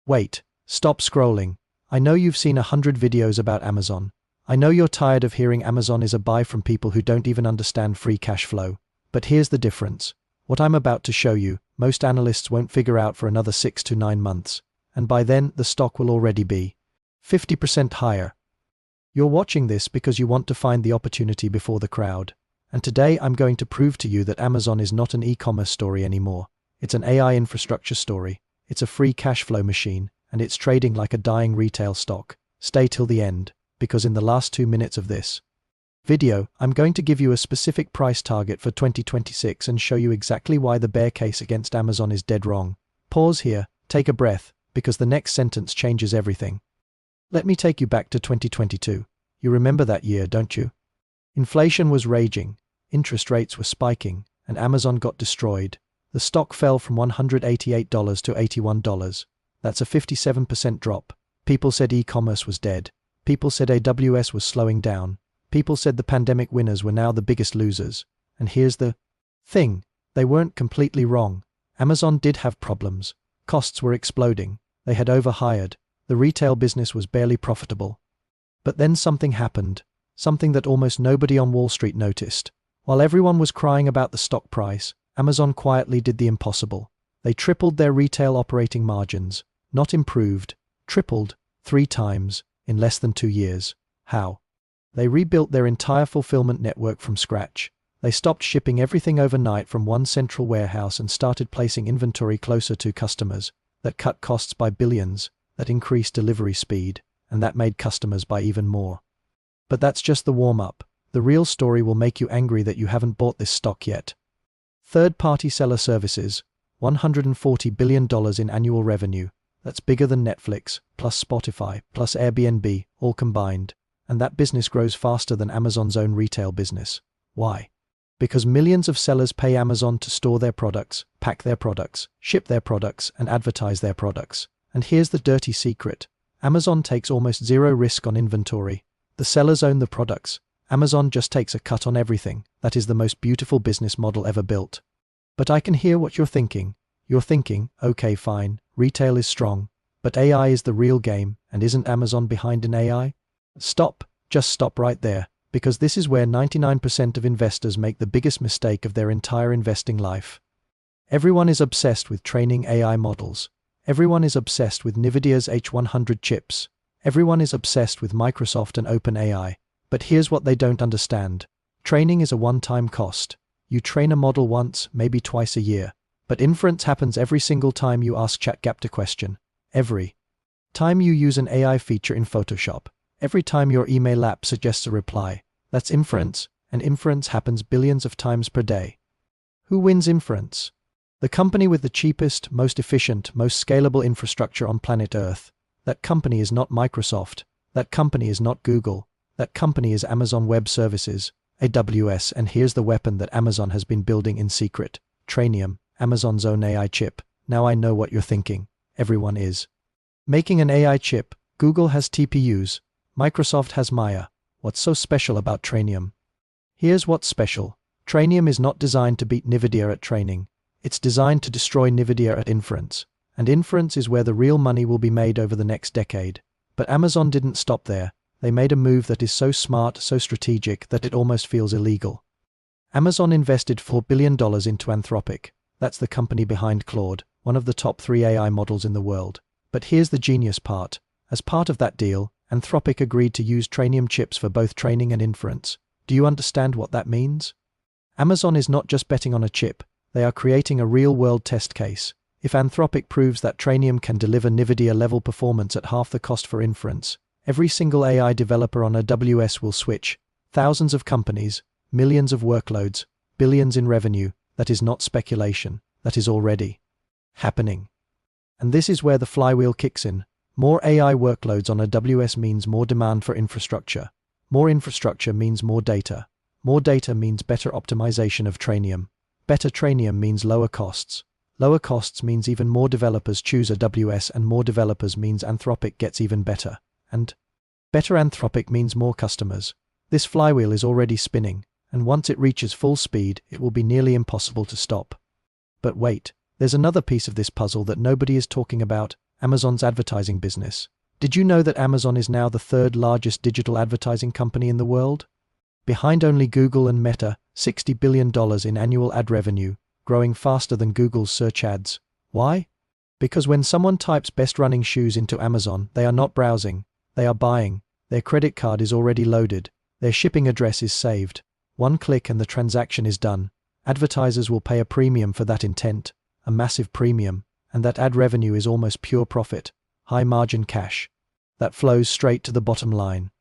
Wait, stop scrolling. I know you've seen 100 videos about Amazon. I know you're tired of hearing Amazon is a buy from people who don't even understand free cash flow. But here's the difference. What I'm about to show you, most analysts won't figure out for another 6 to 9 months. And by then, the stock will already be 50% higher. You're watching this because you want to find the opportunity before the crowd. And today I'm going to prove to you that Amazon is not an e-commerce story anymore. It's an AI infrastructure story. It's a free cash flow machine, and it's trading like a dying retail stock. Stay till the end, because in the last 2 minutes of this video, I'm going to give you a specific price target for 2026 and show you exactly why the bear case against Amazon is dead wrong. Pause here, take a breath, because the next sentence changes everything. Let me take you back to 2022. You remember that year, don't you? Inflation was raging, interest rates were spiking, and Amazon got destroyed. The stock fell from $188 to $81. That's a 57% drop. People said e-commerce was dead. People said AWS was slowing down. People said the pandemic winners were now the biggest losers. And here's the thing. They weren't completely wrong. Amazon did have problems. Costs were exploding. They had overhired. The retail business was barely profitable. But then something happened. Something that almost nobody on Wall Street noticed. While everyone was crying about the stock price, Amazon quietly did the impossible. They tripled their retail operating margins. Not improved. Tripled. 3 times. In less than 2 years. How? They rebuilt their entire fulfillment network from scratch. They stopped shipping everything overnight from one central warehouse and started placing inventory closer to customers. That cut costs by billions. That increased delivery speed. And that made customers buy even more. But that's just the warm-up. The real story will make you angry that you haven't bought this stock yet. Third-party seller services. $140 billion in annual revenue. That's bigger than Netflix, plus Spotify, plus Airbnb, all combined. And that business grows faster than Amazon's own retail business. Why? Because millions of sellers pay Amazon to store their products, pack their products, ship their products, and advertise their products. And here's the dirty secret. Amazon takes almost zero risk on inventory. The sellers own the products. Amazon just takes a cut on everything. That is the most beautiful business model ever built. But I can hear what you're thinking. You're thinking, okay, fine, retail is strong, but AI is the real game, and isn't Amazon behind in AI? Stop, just stop right there, because this is where 99% of investors make the biggest mistake of their entire investing life. Everyone is obsessed with training AI models. Everyone is obsessed with Nvidia's H100 chips. Everyone is obsessed with Microsoft and OpenAI. But here's what they don't understand. Training is a one-time cost. You train a model once, maybe twice a year. But inference happens every single time you ask ChatGPT a question. Every time you use an AI feature in Photoshop. Every time your email app suggests a reply. That's inference, and inference happens billions of times per day. Who wins inference? The company with the cheapest, most efficient, most scalable infrastructure on planet Earth. That company is not Microsoft. That company is not Google. That company is Amazon Web Services, AWS, and here's the weapon that Amazon has been building in secret. Trainium, Amazon's own AI chip. Now I know what you're thinking. Everyone is making an AI chip. Google has TPUs. Microsoft has Maya. What's so special about Trainium? Here's what's special. Trainium is not designed to beat Nvidia at training. It's designed to destroy Nvidia at inference. And inference is where the real money will be made over the next decade. But Amazon didn't stop there. They made a move that is so smart, so strategic, that it almost feels illegal. Amazon invested $4 billion into Anthropic. That's the company behind Claude, one of the top 3 AI models in the world. But here's the genius part. As part of that deal, Anthropic agreed to use Trainium chips for both training and inference. Do you understand what that means? Amazon is not just betting on a chip. They are creating a real-world test case. If Anthropic proves that Trainium can deliver Nvidia-level performance at half the cost for inference, every single AI developer on AWS will switch. Thousands of companies, millions of workloads, billions in revenue. That is not speculation. That is already happening. And this is where the flywheel kicks in. More AI workloads on AWS means more demand for infrastructure. More infrastructure means more data. More data means better optimization of Trainium. Better Trainium means lower costs. Lower costs means even more developers choose AWS, and more developers means Anthropic gets even better. And better Anthropic means more customers. This flywheel is already spinning, and once it reaches full speed, it will be nearly impossible to stop. But wait, there's another piece of this puzzle that nobody is talking about. Amazon's advertising business. Did you know that Amazon is now the third largest digital advertising company in the world? Behind only Google and Meta, $60 billion in annual ad revenue, growing faster than Google's search ads. Why? Because when someone types best running shoes into Amazon, they are not browsing, they are buying. Their credit card is already loaded, their shipping address is saved. One click and the transaction is done. Advertisers will pay a premium for that intent, a massive premium, and that ad revenue is almost pure profit, high margin cash. That flows straight to the bottom line.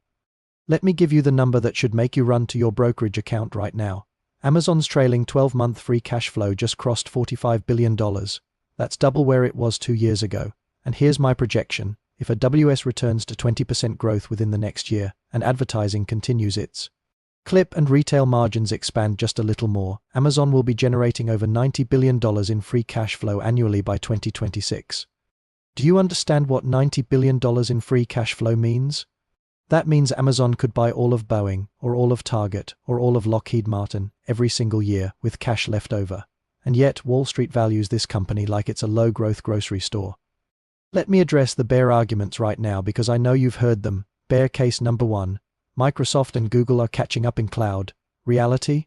Let me give you the number that should make you run to your brokerage account right now. Amazon's trailing 12-month free cash flow just crossed $45 billion. That's double where it was 2 years ago. And here's my projection. If AWS returns to 20% growth within the next year, and advertising continues its clip and retail margins expand just a little more, Amazon will be generating over $90 billion in free cash flow annually by 2026. Do you understand what $90 billion in free cash flow means? That means Amazon could buy all of Boeing, or all of Target, or all of Lockheed Martin every single year with cash left over. And yet Wall Street values this company like it's a low-growth grocery store. Let me address the bear arguments right now because I know you've heard them. Bear case number 1. Microsoft and Google are catching up in cloud. Reality?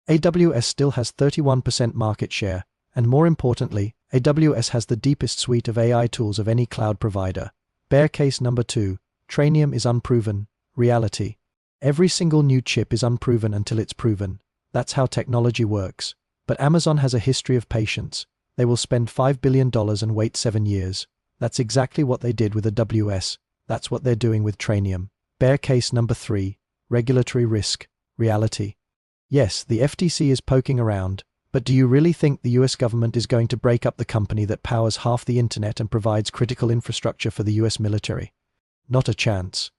AWS still has 31% market share, and more importantly, AWS has the deepest suite of AI tools of any cloud provider. Bear case number 2. Trainium is unproven. Reality? Every single new chip is unproven until it's proven. That's how technology works. But Amazon has a history of patience. They will spend $5 billion and wait 7 years. That's exactly what they did with AWS. That's what they're doing with Trainium. Bear case number 3. Regulatory risk. Reality? Yes, the FTC is poking around, but do you really think the US government is going to break up the company that powers half the internet and provides critical infrastructure for the US military? Not a chance.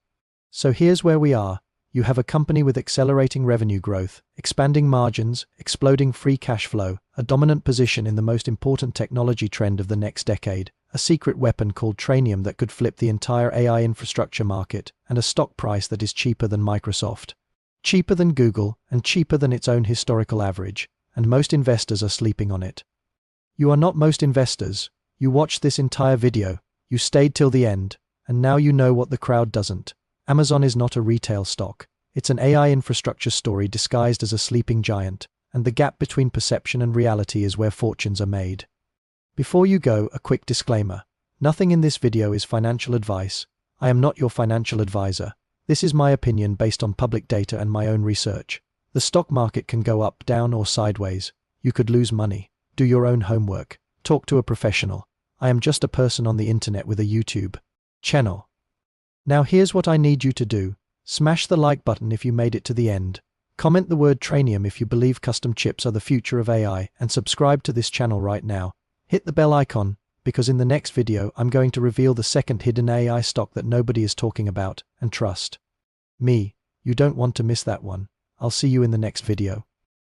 So here's where we are. You have a company with accelerating revenue growth, expanding margins, exploding free cash flow, a dominant position in the most important technology trend of the next decade, a secret weapon called Trainium that could flip the entire AI infrastructure market, and a stock price that is cheaper than Microsoft, cheaper than Google, and cheaper than its own historical average, and most investors are sleeping on it. You are not most investors. You watched this entire video, you stayed till the end, and now you know what the crowd doesn't. Amazon is not a retail stock. It's an AI infrastructure story disguised as a sleeping giant, and the gap between perception and reality is where fortunes are made. Before you go, a quick disclaimer. Nothing in this video is financial advice. I am not your financial advisor. This is my opinion based on public data and my own research. The stock market can go up, down, or sideways. You could lose money. Do your own homework. Talk to a professional. I am just a person on the internet with a YouTube channel. Now here's what I need you to do. Smash the like button if you made it to the end. Comment the word Trainium if you believe custom chips are the future of AI, and subscribe to this channel right now. Hit the bell icon, because in the next video I'm going to reveal the second hidden AI stock that nobody is talking about, and trust me, you don't want to miss that one. I'll see you in the next video.